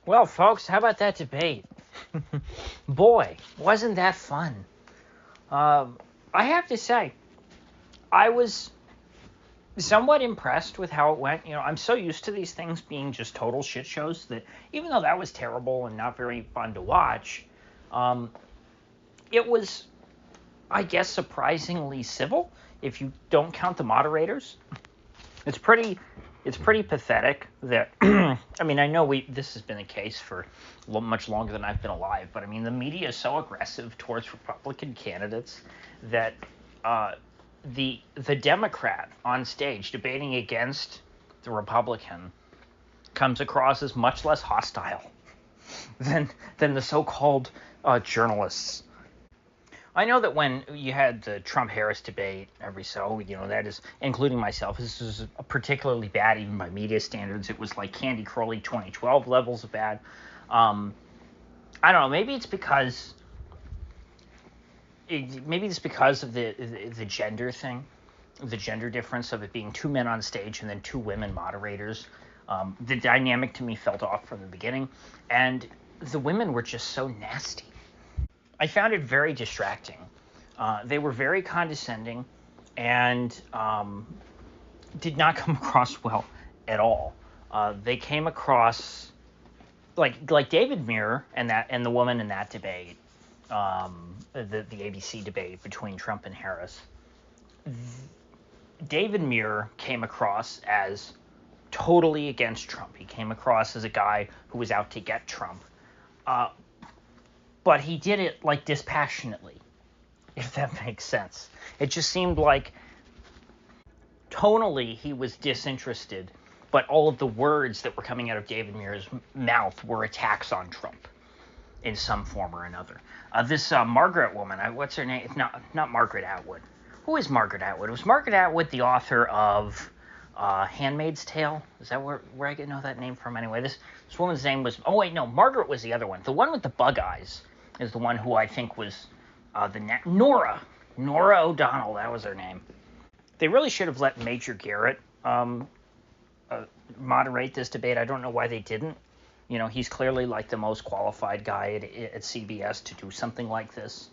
Well, folks, how about that debate? Boy, wasn't that fun. I have to say, I was somewhat impressed with how it went. I'm so used to these things being just total shit shows that even though that was terrible and not very fun to watch, um, it was, I guess, surprisingly civil if you don't count the moderators. It's pretty pathetic that I mean, I know this has been the case for much longer than I've been alive, but I mean the media is so aggressive towards Republican candidates that the Democrat on stage debating against the Republican comes across as much less hostile than the so-called journalists. I know that when you had the Trump-Harris debate that is, including myself, this is particularly bad even by media standards. It was like Candy Crowley 2012 levels of bad. I don't know. Maybe it's because of the gender thing, the gender difference of it being two men on stage and then two women moderators. The dynamic to me felt off from the beginning, and the women were just so nasty. I found it very distracting. They were very condescending and did not come across well at all. They came across like David Muir and the woman in that debate, the ABC debate between Trump and Harris. David Muir came across as totally against Trump. He came across as a guy who was out to get Trump. But he did it like dispassionately, if that makes sense. It just seemed like tonally he was disinterested, but all of the words that were coming out of David Muir's mouth were attacks on Trump in some form or another. This Margaret woman, what's her name? Not Margaret Atwood. Who is Margaret Atwood? Was Margaret Atwood the author of Handmaid's Tale? Is that where I get know that name from anyway? This woman's name was... Oh, wait, no. Margaret was the other one. The one with the bug eyes is the one who I think was Nora O'Donnell. That was her name. They really should have let Major Garrett moderate this debate. I don't know why they didn't. He's clearly like the most qualified guy at CBS to do something like this.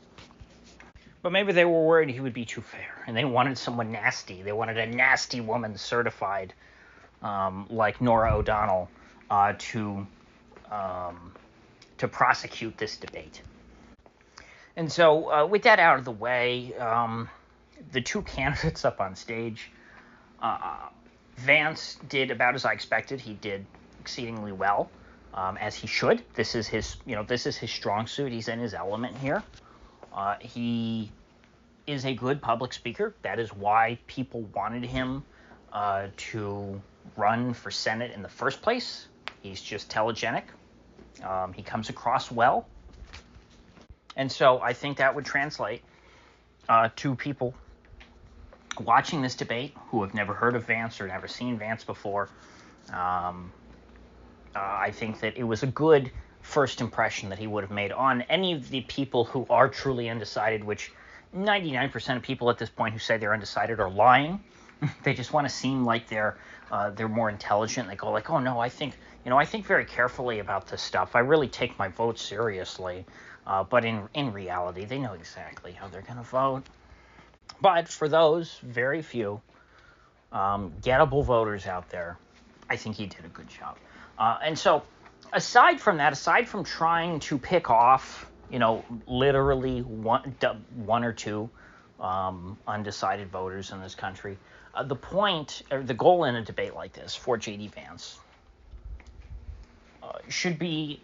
But maybe they were worried he would be too fair, and they wanted someone nasty. They wanted a nasty woman certified, like Nora O'Donnell, to prosecute this debate. And so, with that out of the way, the two candidates up on stage, Vance did about as I expected. He did exceedingly well, as he should. This is his strong suit. He's in his element here. He is a good public speaker. That is why people wanted him to run for Senate in the first place. He's just telegenic. He comes across well. And so I think that would translate to people watching this debate who have never heard of Vance or never seen Vance before. I think that it was a good first impression that he would have made on any of the people who are truly undecided, which 99% of people at this point who say they're undecided are lying. They just want to seem like they're more intelligent. They go like, oh no, I think very carefully about this stuff. I really take my vote seriously. But in reality, they know exactly how they're going to vote. But for those very few gettable voters out there, I think he did a good job. And so, aside from trying to pick off, literally one or two undecided voters in this country, the point or the goal in a debate like this for J.D. Vance should be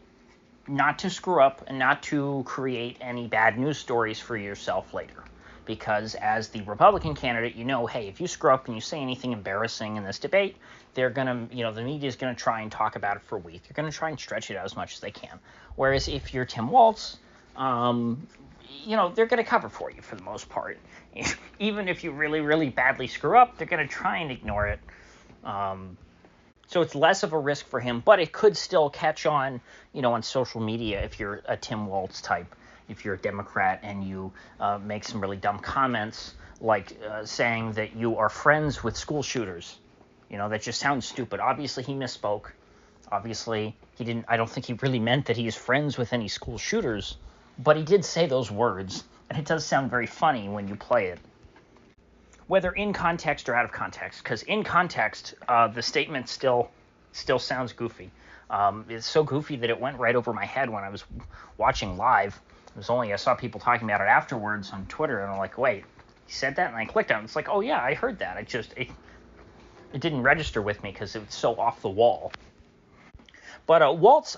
not to screw up and not to create any bad news stories for yourself later. Because as the Republican candidate, hey, if you screw up and you say anything embarrassing in this debate, they're going to, the media is going to try and talk about it for a week. They're going to try and stretch it out as much as they can. Whereas if you're Tim Walz, they're going to cover for you for the most part. Even if you really, really badly screw up, they're going to try and ignore it. So it's less of a risk for him, but it could still catch on, on social media if you're a Tim Walz type. If you're a Democrat and you make some really dumb comments, like saying that you are friends with school shooters, that just sounds stupid. Obviously, he misspoke. Obviously, I don't think he really meant that he is friends with any school shooters, but he did say those words, and it does sound very funny when you play it. Whether in context or out of context, because in context, the statement still sounds goofy. It's so goofy that it went right over my head when I was watching live. I saw people talking about it afterwards on Twitter, and I'm like, wait, he said that? And I clicked on it. It's like, oh yeah, I heard that. It didn't register with me because it was so off the wall. But Walz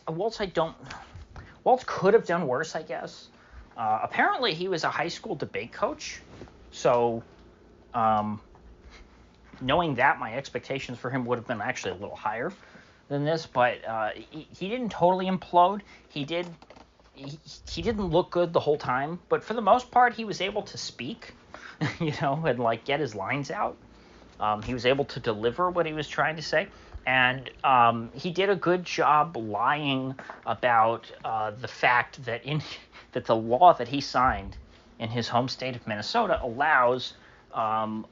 could have done worse, I guess. Apparently, he was a high school debate coach, so knowing that, my expectations for him would have been actually a little higher than this. But he didn't totally implode. He didn't look good the whole time, but for the most part, he was able to speak, and like get his lines out. He was able to deliver what he was trying to say, and he did a good job lying about the fact that that the law that he signed in his home state of Minnesota allows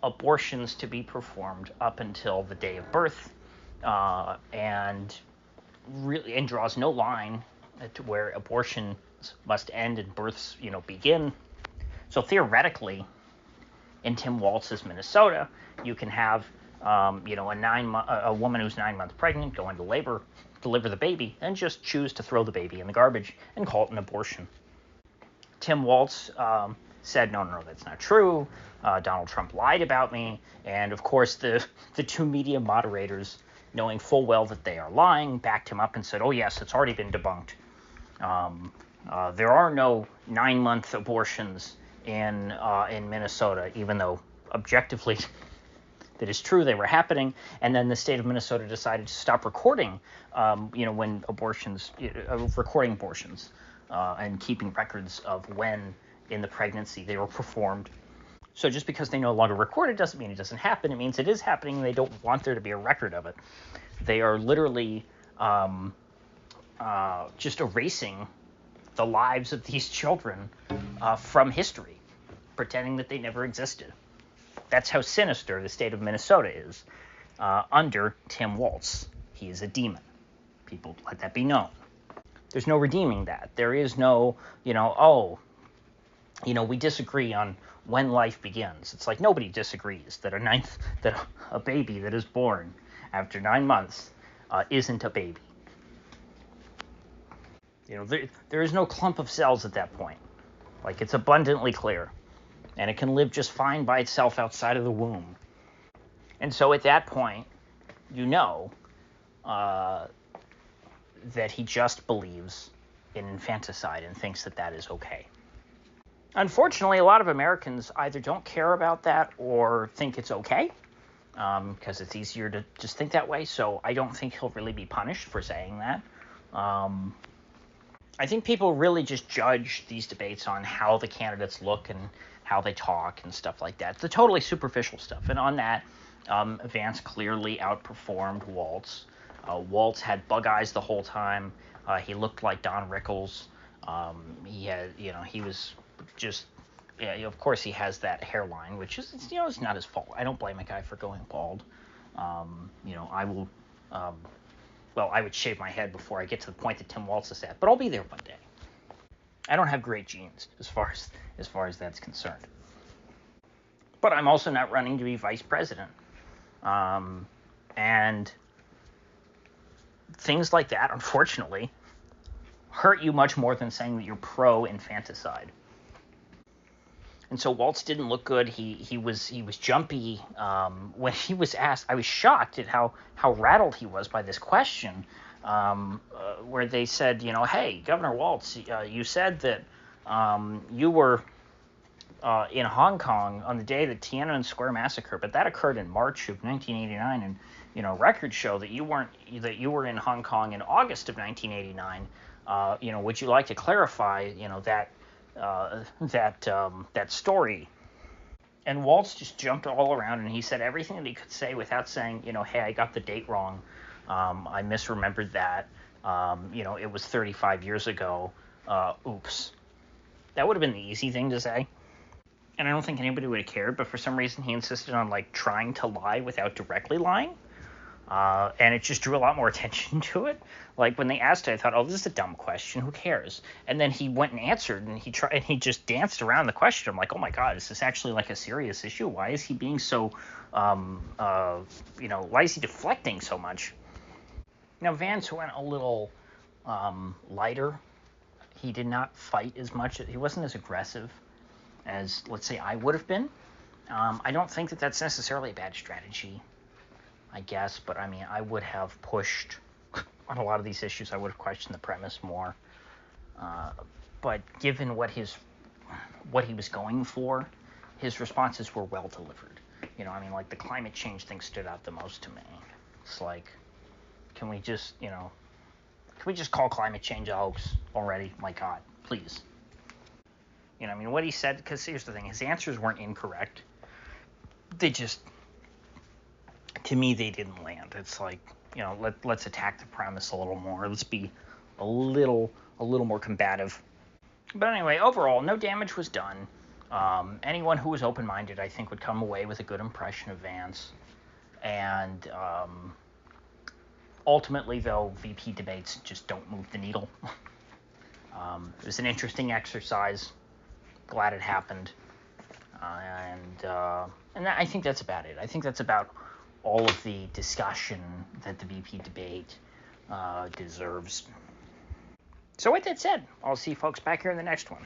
abortions to be performed up until the day of birth, and draws no line to where abortions must end and births, begin. So theoretically, in Tim Walz's Minnesota, you can have, a woman who's 9 months pregnant go into labor, deliver the baby, and just choose to throw the baby in the garbage and call it an abortion. Tim Walz said, no, that's not true. Donald Trump lied about me. And of course, the two media moderators, knowing full well that they are lying, backed him up and said, oh yes, it's already been debunked. There are no 9-month abortions in Minnesota, even though objectively that is true, they were happening. And then the state of Minnesota decided to stop recording, when recording abortions and keeping records of when in the pregnancy they were performed. So just because they no longer record it doesn't mean it doesn't happen. It means it is happening, and they don't want there to be a record of it. They are literally just erasing the lives of these children from history, pretending that they never existed. That's how sinister the state of Minnesota is under Tim Walz. He is a demon. People let that be known. There's no redeeming that. There is no, we disagree on when life begins. It's like nobody disagrees that a baby that is born after 9 months isn't a baby. There is no clump of cells at that point. Like, it's abundantly clear. And it can live just fine by itself outside of the womb. And so at that point, that he just believes in infanticide and thinks that that is okay. Unfortunately, a lot of Americans either don't care about that or think it's okay, because it's easier to just think that way. So I don't think he'll really be punished for saying that. I think people really just judge these debates on how the candidates look and how they talk and stuff like that. The totally superficial stuff. And on that, Vance clearly outperformed Walz. Walz had bug eyes the whole time. He looked like Don Rickles. He was just, of course he has that hairline, which is, it's not his fault. I don't blame a guy for going bald. I will, I would shave my head before I get to the point that Tim Walz is at, but I'll be there one day. I don't have great genes as far as that's concerned. But I'm also not running to be vice president. And things like that, unfortunately, hurt you much more than saying that you're pro-infanticide. And so Walz didn't look good. He was jumpy. When he was asked, I was shocked at how rattled he was by this question, where they said, hey, Governor Walz, you said that you were in Hong Kong on the day of the Tiananmen Square massacre, but that occurred in March of 1989, and records show that you were in Hong Kong in August of 1989. Would you like to clarify, that story? And Walz just jumped all around, and he said everything that he could say without saying, hey, I got the date wrong. I misremembered that. It was 35 years ago. Oops. That would have been the easy thing to say. And I don't think anybody would have cared, but for some reason he insisted on, trying to lie without directly lying. And it just drew a lot more attention to it. Like when they asked it, I thought, oh, this is a dumb question. Who cares? And then he went and answered, and he just danced around the question. I'm like, oh my god, is this actually like a serious issue? Why is he being so, why is he deflecting so much? Now Vance went a little lighter. He did not fight as much. He wasn't as aggressive as, let's say, I would have been. I don't think that that's necessarily a bad strategy, I guess, but I mean, I would have pushed on a lot of these issues. I would have questioned the premise more. But given what he was going for, his responses were well delivered. I mean, like the climate change thing stood out the most to me. It's like, can we just call climate change a hoax already? My God, please. I mean, what he said, because here's the thing, his answers weren't incorrect. They just, to me, they didn't land. It's like, let's attack the premise a little more. Let's be a little more combative. But anyway, overall, no damage was done. Anyone who was open-minded, I think, would come away with a good impression of Vance. And ultimately, though, VP debates just don't move the needle. It was an interesting exercise. Glad it happened. And I think that's about it. I think that's about all of the discussion that the VP debate deserves. So with that said, I'll see you folks back here in the next one.